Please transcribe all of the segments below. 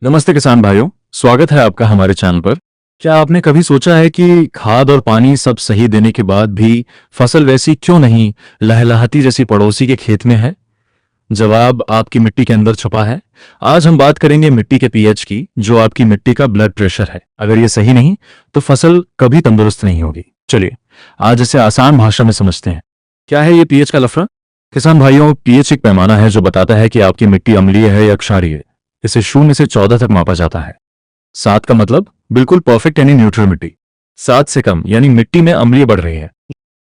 नमस्ते किसान भाइयों, स्वागत है आपका हमारे चैनल पर। क्या आपने कभी सोचा है कि खाद और पानी सब सही देने के बाद भी फसल वैसी क्यों नहीं लहलहाती जैसी पड़ोसी के खेत में है? जवाब आपकी मिट्टी के अंदर छुपा है। आज हम बात करेंगे मिट्टी के पीएच की, जो आपकी मिट्टी का ब्लड प्रेशर है। अगर ये सही नहीं तो फसल कभी तंदुरुस्त नहीं होगी। चलिए आज इसे आसान भाषा में समझते हैं। क्या है ये पीएच का लफड़ा? किसान भाइयों, पीएच एक पैमाना है जो बताता है कि आपकी मिट्टी अम्लीय है या क्षारीय। इसे 0 से 14 तक मापा जाता है। 7 का मतलब बिल्कुल परफेक्ट यानी न्यूट्रल मिट्टी। 7 से कम यानी मिट्टी में अम्लीय बढ़ रही है।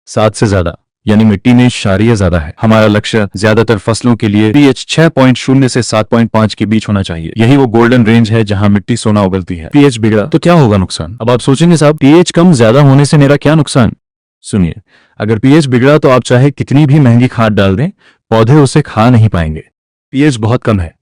7 से ज्यादा यानी मिट्टी में क्षारीय ज्यादा है। हमारा लक्ष्य ज्यादातर फसलों के लिए पीएच 6.0 से 7.5 के बीच होना चाहिए। यही वो गोल्डन रेंज है जहां मिट्टी सोना उगलती है। पीएच बिगड़ा तो क्या होगा नुकसान? अब आप सोचेंगे साहब, पीएच कम ज्यादा होने से मेरा क्या नुकसान? सुनिए, अगर पीएच बिगड़ा तो आप चाहे कितनी भी महंगी खाद डाल दें, पौधे उसे खा नहीं पाएंगे। पीएच बहुत कम है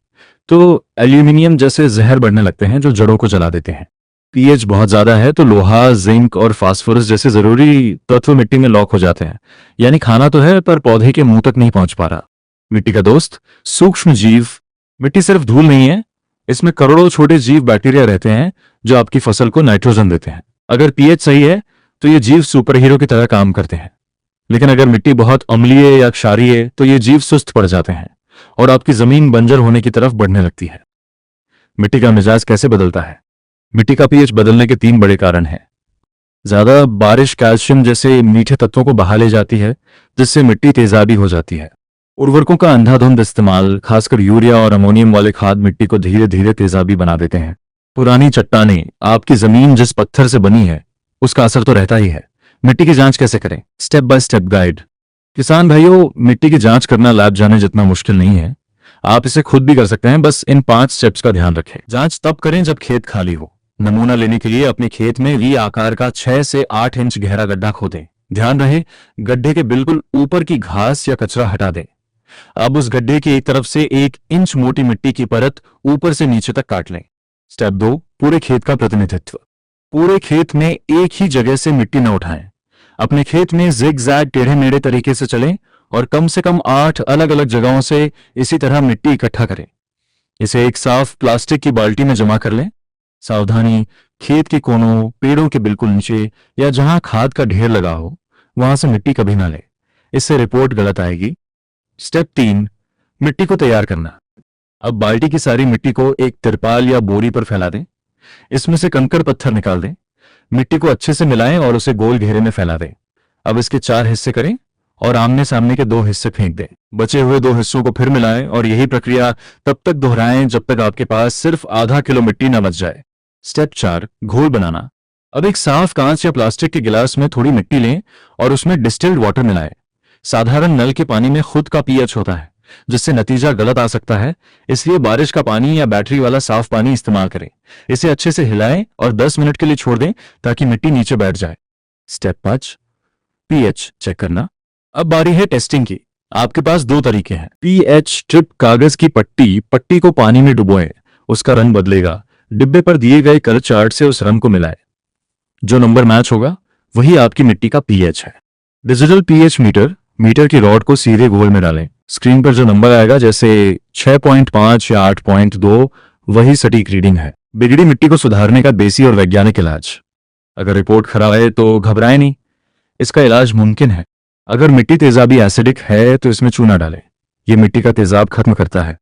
तो एल्यूमिनियम जैसे जहर बढ़ने लगते हैं जो जड़ों को जला देते हैं। पीएच बहुत ज्यादा है तो लोहा, जिंक और फास्फोरस जैसे जरूरी तत्व मिट्टी में लॉक हो जाते हैं। यानी खाना तो है पर पौधे के मुंह तक नहीं पहुंच पा रहा। मिट्टी का दोस्त सूक्ष्म जीव। मिट्टी सिर्फ धूल नहीं है, इसमें करोड़ों छोटे जीव बैक्टीरिया रहते हैं जो आपकी फसल को नाइट्रोजन देते हैं। अगर पीएच सही है तो ये जीव सुपर हीरो की तरह काम करते हैं। लेकिन अगर मिट्टी बहुत अम्लीय या क्षारीय है तो ये जीव सुस्त पड़ जाते हैं और आपकी जमीन बंजर होने की तरफ बढ़ने लगती है। मिट्टी का मिजाज कैसे बदलता है? मिट्टी का पीएच बदलने के 3 बड़े कारण हैं। ज्यादा बारिश कैल्शियम जैसे मीठे तत्वों को बहा ले जाती है, जिससे मिट्टी तेजाबी हो जाती है। उर्वरकों का अंधाधुंध इस्तेमाल, खासकर यूरिया और अमोनियम वाले खाद मिट्टी को धीरे धीरे तेजाबी बना देते हैं। पुरानी चट्टानें, आपकी जमीन जिस पत्थर से बनी है उसका असर तो रहता ही है। मिट्टी की जांच कैसे करें? Step by step guide. किसान भाइयों, मिट्टी की जांच करना लैब जाने जितना मुश्किल नहीं है। आप इसे खुद भी कर सकते हैं, बस इन 5 स्टेप्स का ध्यान रखें। जांच तब करें जब खेत खाली हो। नमूना लेने के लिए अपने खेत में वी आकार का 6 से 8 इंच गहरा गड्ढा खोदें। ध्यान रहे गड्ढे के बिल्कुल ऊपर की घास या कचरा हटा दें। अब उस गड्ढे की एक तरफ से 1 इंच मोटी मिट्टी की परत ऊपर से नीचे तक काट लें। स्टेप 2, पूरे खेत का प्रतिनिधित्व। पूरे खेत में एक ही जगह से मिट्टी न उठाएं। अपने खेत में जिग-जैग टेढ़े मेढ़े तरीके से चलें और कम से कम 8 अलग अलग जगहों से इसी तरह मिट्टी इकट्ठा करें। इसे एक साफ प्लास्टिक की बाल्टी में जमा कर लें। सावधानी, खेत के कोनों, पेड़ों के बिल्कुल नीचे या जहां खाद का ढेर लगा हो वहां से मिट्टी कभी ना ले, इससे रिपोर्ट गलत आएगी। स्टेप 3, मिट्टी को तैयार करना। अब बाल्टी की सारी मिट्टी को एक तिरपाल या बोरी पर फैला दें। इसमें से कंकड़ पत्थर निकाल दें। मिट्टी को अच्छे से मिलाएं और उसे गोल घेरे में फैला दें। अब इसके 4 हिस्से करें और आमने सामने के 2 हिस्से फेंक दें। बचे हुए 2 हिस्सों को फिर मिलाएं और यही प्रक्रिया तब तक दोहराएं जब तक आपके पास सिर्फ आधा किलो मिट्टी न बच जाए। स्टेप 4, घोल बनाना। अब एक साफ कांच या प्लास्टिक के गिलास में थोड़ी मिट्टी लें और उसमें डिस्टिल्ड वाटर मिलाएं। साधारण नल के पानी में खुद का पीएच होता है, जिससे नतीजा गलत आ सकता है। इसलिए बारिश का पानी या बैटरी वाला साफ पानी इस्तेमाल करें। इसे अच्छे से हिलाएं और 10 मिनट के लिए छोड़ दें ताकि मिट्टी नीचे बैठ जाए। स्टेप 5, पीएच चेक करना। अब बारी है टेस्टिंग की। आपके पास 2 तरीके हैं। पीएच स्ट्रिप, कागज की पट्टी को पानी में डुबोएं, उसका रंग बदलेगा। डिब्बे पर दिए गए कलर चार्ट से उस रंग को मिलाएं। जो नंबर मैच होगा वही आपकी मिट्टी का पीएच है। डिजिटल पीएच मीटर की रॉड को सीधे घोल में डालें। स्क्रीन पर जो नंबर आएगा, जैसे 6.5 या 8.2, वही सटीक रीडिंग है। बिगड़ी मिट्टी को सुधारने का देसी और वैज्ञानिक इलाज। अगर रिपोर्ट खराब है तो घबराएं नहीं, इसका इलाज मुमकिन है। अगर मिट्टी तेजाबी एसिडिक है तो इसमें चूना डालें, ये मिट्टी का तेजाब खत्म करता है।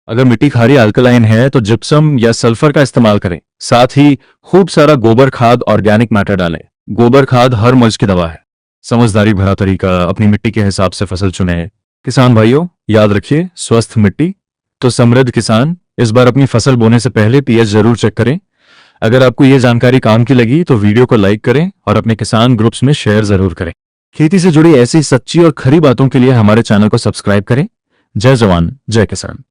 अगर मिट्टी खारी अल्कलाइन है तो जिप्सम या सल्फर का इस्तेमाल करें। साथ ही खूब सारा गोबर खाद, ऑर्गेनिक मैटर डालें। गोबर खाद हर मर्ज की दवा है। समझदारी भरा तरीका, अपनी मिट्टी के हिसाब से फसल चुने। किसान भाइयों, याद रखिए, स्वस्थ मिट्टी तो समृद्ध किसान। इस बार अपनी फसल बोने से पहले पीएच जरूर चेक करें। अगर आपको यह जानकारी काम की लगी तो वीडियो को लाइक करें और अपने किसान ग्रुप्स में शेयर जरूर करें। खेती से जुड़ी ऐसी सच्ची और खरी बातों के लिए हमारे चैनल को सब्सक्राइब करें। जय जवान, जय किसान।